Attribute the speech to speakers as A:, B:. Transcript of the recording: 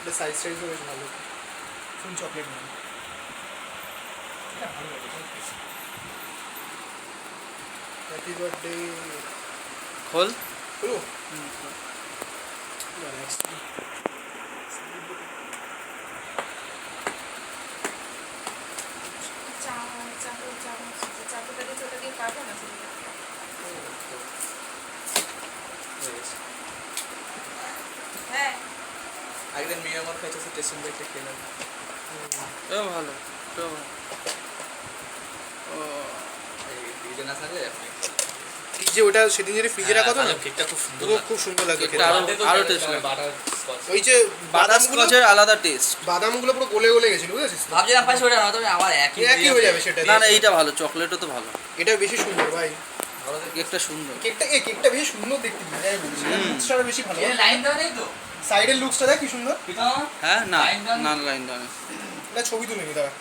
A: এটা সাইজ সাইজও বেশ ভালো, ফুল চকলেট মানে এটা ভালো লাগে। হ্যাপি বার্থডে
B: খোল।
A: হলো একদিন মেয়ে আমার খাইছে স্টেশন থেকে খেলাম,
B: এও ভালো, এও ভালো। ও
A: ফ্রিজে না থাকে ফ্রিজে, ওটা সেদিন যদি ফ্রিজে রাখা হতো না কেকটা খুব সুন্দর, খুব সুন্দর লাগে
B: কেকটা আরো টেস্ট লাগে।
A: ওই যে
B: বাটারস্কচের আলাদা টেস্ট।
A: বাদামগুলো পুরো গলে গলে গেছিল, বুঝেছিস?
C: ভাবছিলাম পাশে ওটা না, তবে আমার
A: একই হয়ে যাবে সেটা।
B: না না, এইটা ভালো, চকলেটও তো ভালো।
A: এটা বেশি সুন্দর ভাই,
B: কেকটা সুন্দর,
A: কেকটা বেশি সুন্দর দেখতে, যাই বলছি লুকসটা বেশি ভালো।
C: লাইন দেওয়া নেই তো
A: সাইডের লুকসটা দেখ কি সুন্দর।
B: হ্যাঁ না না, লাইন দাও।
A: এটা ছবি তুলে নি দাঁড়া।